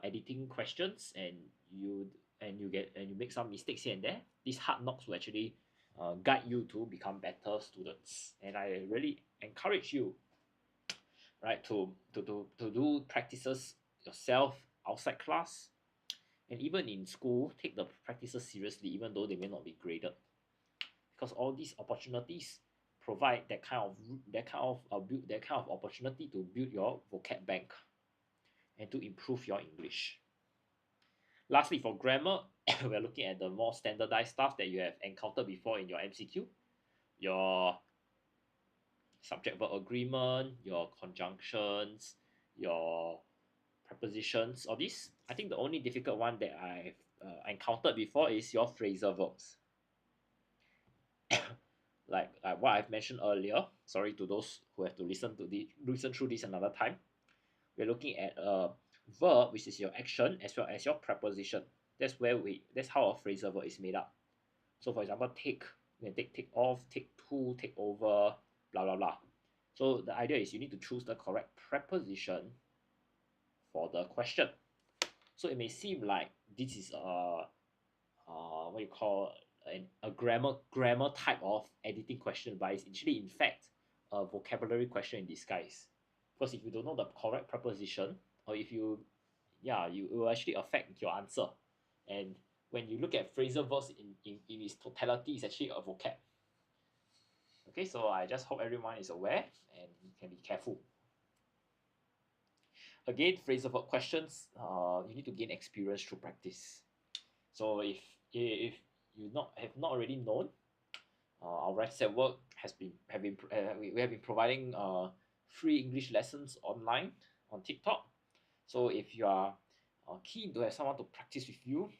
editing questions and you make some mistakes here and there, these hard knocks will actually guide you to become better students. And I really encourage you, right, to do practices yourself outside class, and even in school, take the practices seriously, even though they may not be graded, because all these opportunities provide that kind of opportunity to build your vocab bank and to improve your English. Lastly, for grammar, we're looking at the more standardized stuff that you have encountered before in your MCQ, your subject-verb agreement, your conjunctions, your prepositions, all this. I think the only difficult one that I've encountered before is your phrasal verbs. like what I've mentioned earlier. Sorry to those who have to listen through this another time. We're looking at a verb, which is your action, as well as your preposition. That's how a phrasal verb is made up. So for example, take, you can take off, take to, take over, blah blah blah. So the idea is you need to choose the correct preposition for the question. So it may seem like this is what you call a grammar type of editing question, but it's actually in fact a vocabulary question in disguise. Because if you don't know the correct preposition, or if you it will actually affect your answer. And when you look at phrasal verbs in its totality, it's actually a vocab. Okay, so I just hope everyone is aware and can be careful. Again, phrasal verb questions, you need to gain experience through practice. So if you have not already known, our Right Set Work we have been providing free English lessons online on TikTok. So if you are keen to have someone to practice with you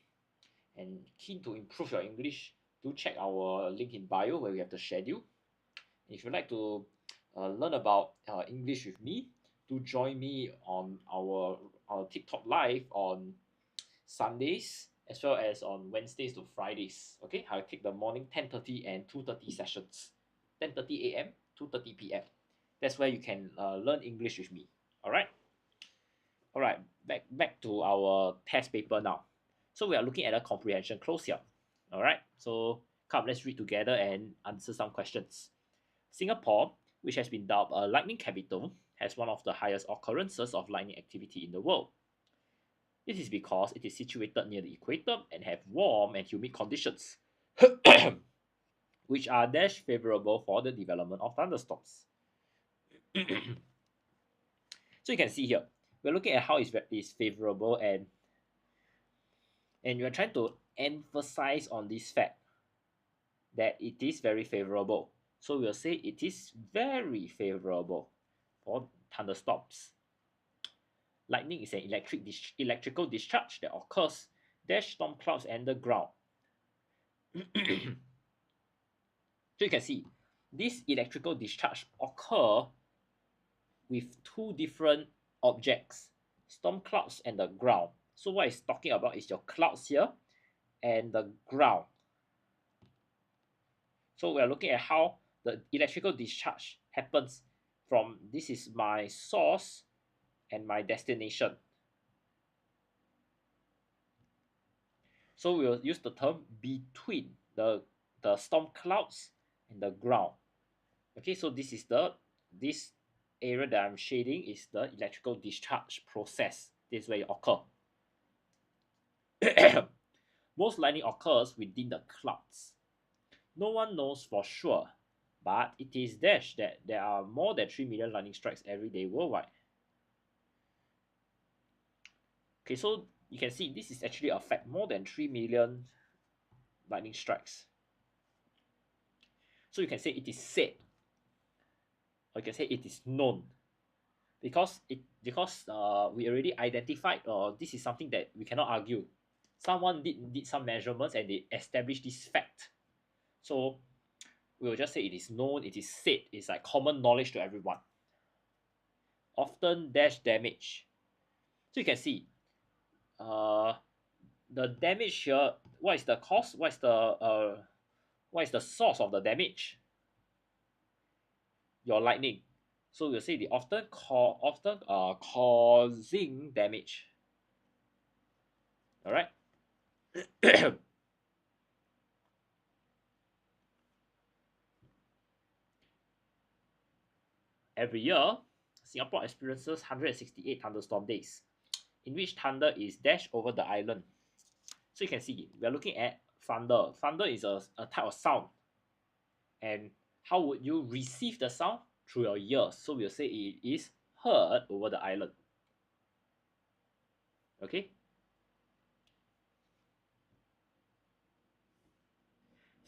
and keen to improve your English, do check our link in bio where we have the schedule. If you'd like to learn about English with me, do join me on our TikTok live on Sundays as well as on Wednesdays to Fridays. Okay, I'll take the morning 10:30 and 2:30 sessions. 10:30 a.m. 2:30 p.m. That's where you can learn English with me. All right. All right. Back to our test paper now. So we are looking at a comprehension close here. All right. So come, let's read together and answer some questions. Singapore, which has been dubbed a lightning capital, has one of the highest occurrences of lightning activity in the world. This is because it is situated near the equator and have warm and humid conditions, which are dash favorable for the development of thunderstorms. So you can see here, we're looking at how it's favorable, and we're trying to emphasize on this fact that it is very favorable. So we'll say it is very favorable for thunderstorms. Lightning is an electrical discharge that occurs dash storm clouds and the ground. So you can see this electrical discharge occur with two different objects, storm clouds and the ground. So what it's talking about is your clouds here and the ground. So we are looking at how the electrical discharge happens from, this is my source and my destination. So we will use the term between the storm clouds and the ground. Okay, so this area that I'm shading is the electrical discharge process. This is where it occurs. Most lightning occurs within the clouds. No one knows for sure, but it is dash that there are more than 3 million lightning strikes every day worldwide. Okay, so you can see this is actually a fact, more than 3 million lightning strikes. So you can say it is said, or you can say it is known, because we already identified, or this is something that we cannot argue. Someone did some measurements and they established this fact. So we will just say it is known, it is said, it's like common knowledge to everyone. Often dash damage. So you can see the damage here. What is the cause? What is the source of the damage? Your lightning. So we'll say the often causing damage. All right. Every year, Singapore experiences 168 thunderstorm days, in which thunder is dashed over the island. So you can see we are looking at thunder. Thunder is a type of sound. And how would you receive the sound? Through your ears. So we'll say it is heard over the island. Okay.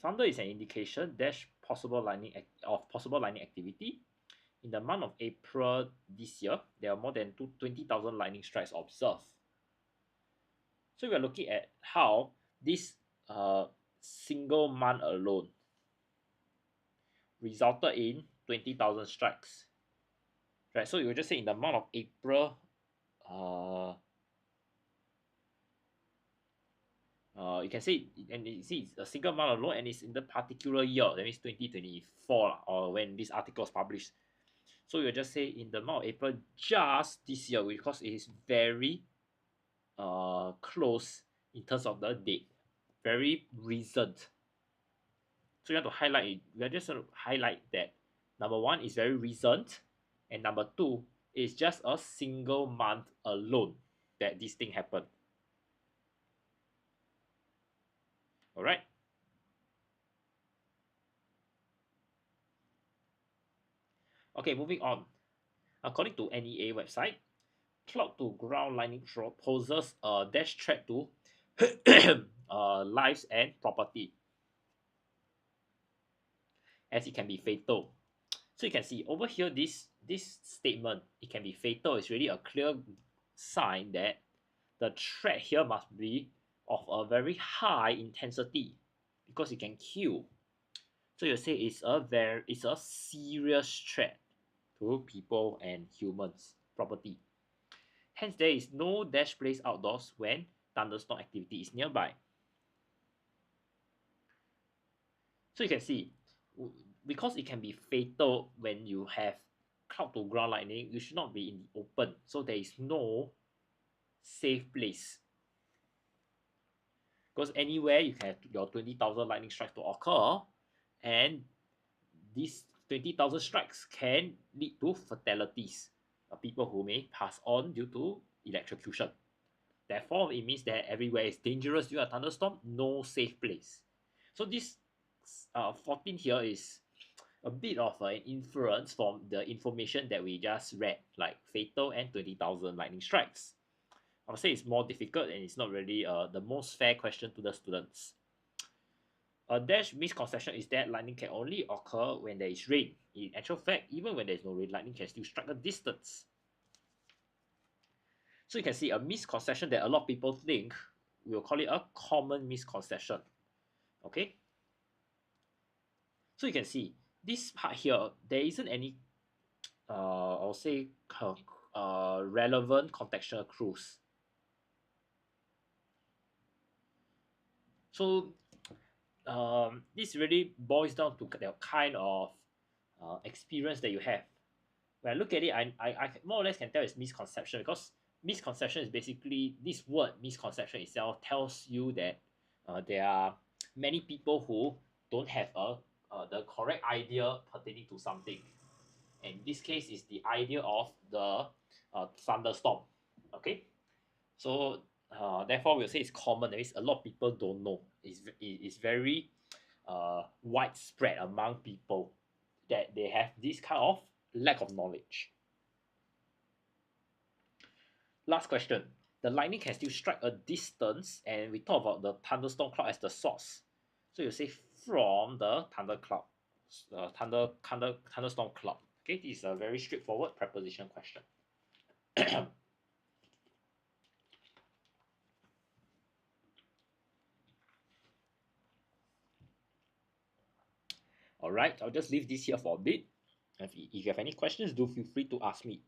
Thunder is an indication dash possible lightning activity. In the month of April this year, there are more than 20,000 lightning strikes observed. So we are looking at how this single month alone resulted in 20,000 strikes. Right, so you will just say in the month of April, you can say, and you see it's a single month alone, and it's in the particular year, that means 2024, or when this article is published. So you will just say in the month of April, just this year, because it is very close in terms of the date, very recent. So you have to highlight it. We are just going to highlight that number one is very recent, and number two is just a single month alone that this thing happened. All right. Okay, moving on. According to NEA website, cloud to ground lightning poses a dash threat to lives and property, as it can be fatal. So you can see over here, this statement, it can be fatal, is really a clear sign that the threat here must be of a very high intensity, because it can kill. So you say it's a serious threat to people and humans property. Hence, there is no dash placed outdoors when thunderstorm activity is nearby. So you can see, because it can be fatal when you have cloud to ground lightning, you should not be in the open. So there is no safe place. Because anywhere you can have your 20,000 lightning strikes to occur, and these 20,000 strikes can lead to fatalities, people who may pass on due to electrocution. Therefore, it means that everywhere is dangerous during a thunderstorm, no safe place. So this 14 here is a bit of an inference from the information that we just read, like fatal and 20,000 lightning strikes. I would say it's more difficult and it's not really the most fair question to the students. A dash misconception is that lightning can only occur when there is rain. In actual fact, even when there is no rain, lightning can still strike a distance. So you can see a misconception that a lot of people think, we'll call it a common misconception. Okay? So you can see this part here, there isn't any, I'll say, relevant contextual clues. So this really boils down to the kind of experience that you have. When I look at it, I more or less can tell it's misconception, because misconception is basically, this word misconception itself tells you that there are many people who don't have the correct idea pertaining to something. And this case is the idea of the thunderstorm. Okay, so therefore we'll say it's common. That means a lot of people don't know. It's very widespread among people that they have this kind of lack of knowledge. Last question. The lightning can still strike a distance, and we talk about the thunderstorm cloud as the source. So you say from the thunderstorm cloud. Okay, this is a very straightforward preposition question. All right, I'll just leave this here for a bit. If you have any questions, do feel free to ask me.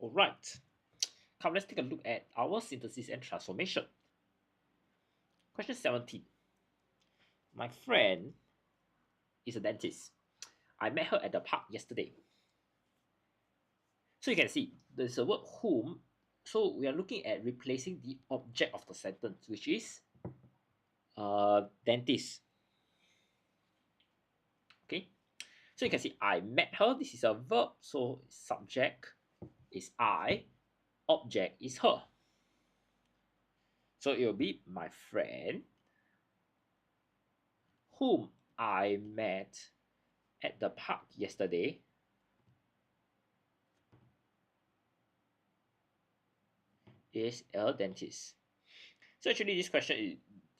All right. Come, let's take a look at our synthesis and transformation. Question 17. My friend is a dentist. I met her at the park yesterday. So you can see there's a word whom. So we are looking at replacing the object of the sentence, which is dentist. Okay. So you can see I met her. This is a verb. So subject is I, object is her. So it will be my friend whom I met at the park yesterday is a dentist. So actually this question is,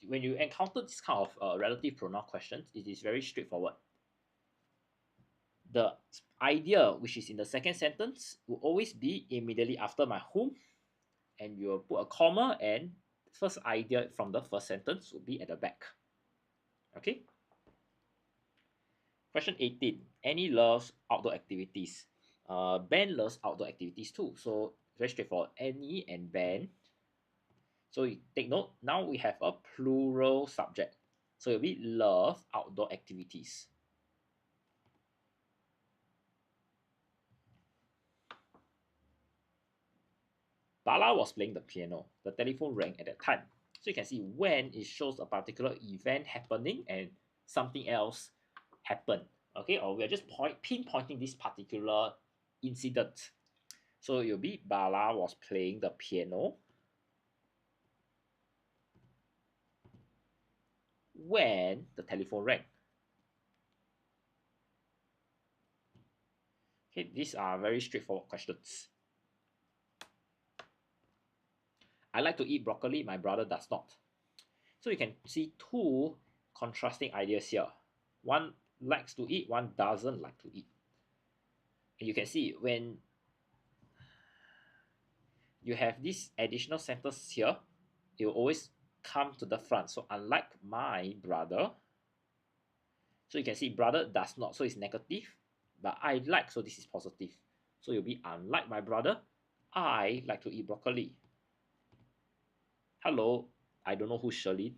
when you encounter this kind of relative pronoun questions, it is very straightforward. The idea which is in the second sentence will always be immediately after my whom, and you will put a comma, and first idea from the first sentence will be at the back. Okay. Question 18. Annie loves outdoor activities. Ben loves outdoor activities too. So very straightforward. Annie and Ben. So you take note, now we have a plural subject. So it'll be love outdoor activities. Bala was playing the piano. The telephone rang at that time. So you can see when it shows a particular event happening and something else happened. Okay, or we're just pinpointing this particular incident. So it'll be Bala was playing the piano when the telephone rang. Okay, these are very straightforward questions. I like to eat broccoli, my brother does not. So you can see two contrasting ideas here. One likes to eat, one doesn't like to eat. And you can see when you have this additional sentence here, it will always come to the front. So unlike my brother, so you can see brother does not, so it's negative, but I like, so this is positive. So you'll be unlike my brother, I like to eat broccoli. Hello, I don't know who's Shirley.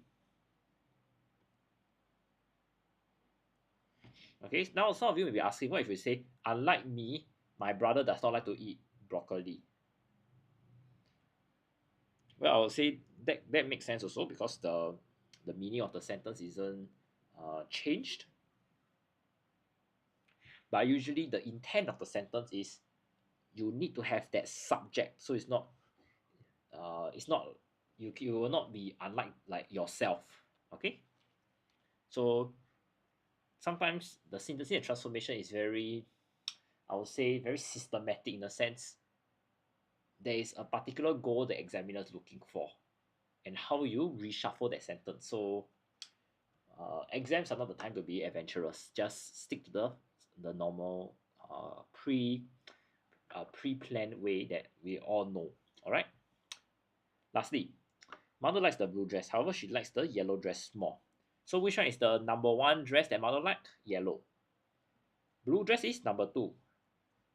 Okay, now some of you may be asking, what if we say, unlike me, my brother does not like to eat broccoli? Well, I would say that makes sense also, because the meaning of the sentence isn't changed. But usually the intent of the sentence is you need to have that subject, so it's not you will not be unlike like yourself. Okay, so sometimes the synthesis and transformation is very, I would say, very systematic, in a sense there is a particular goal the examiner is looking for, and how you reshuffle that sentence. So exams are not the time to be adventurous. Just stick to the normal pre-planned way that we all know. All right. Lastly, mother likes the blue dress. However, she likes the yellow dress more. So which one is the number one dress that mother like? Yellow. Blue dress is number two.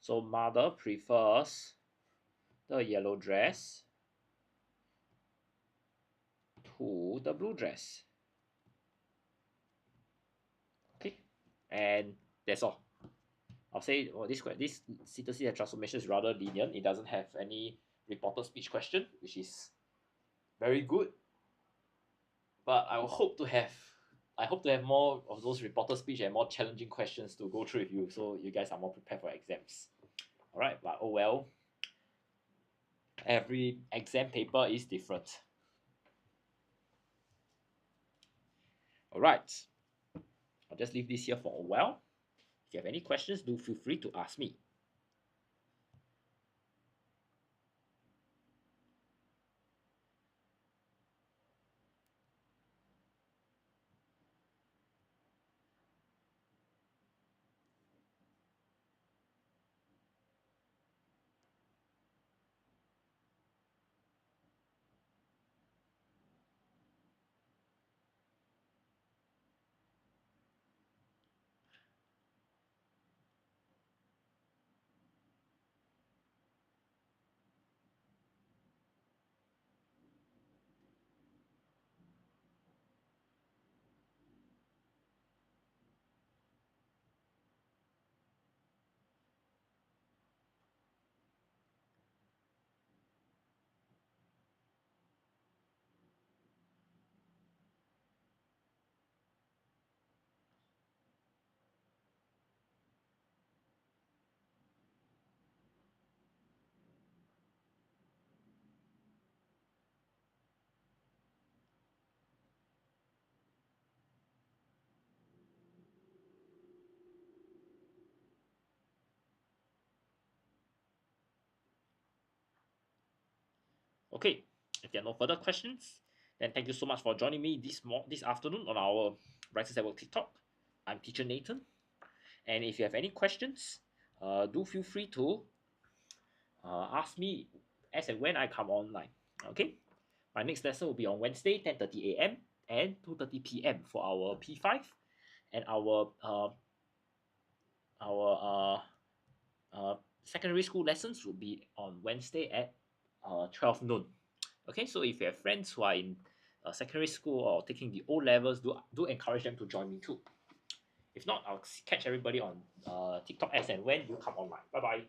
So mother prefers the yellow dress to the blue dress. Okay, and that's all. I'll say, well, this synthesis and transformation is rather lenient. It doesn't have any reported speech question, which is very good. But I hope to have more of those reported speech and more challenging questions to go through with you, so you guys are more prepared for exams. All right, but oh well. Every exam paper is different. All right, I'll just leave this here for a while. If you have any questions, do feel free to ask me. Okay, if there are no further questions, then thank you so much for joining me this afternoon on our Writers at Work TikTok. I'm Teacher Nathan, and if you have any questions, do feel free to ask me as and when I come online. Okay, my next lesson will be on Wednesday, 10:30 a.m. and 2:30 p.m. for our P5, and our secondary school lessons will be on Wednesday at 12 noon. Okay, so if you have friends who are in secondary school or taking the O levels, do encourage them to join me too. If not, I'll catch everybody on TikTok as and when you come online. Bye bye.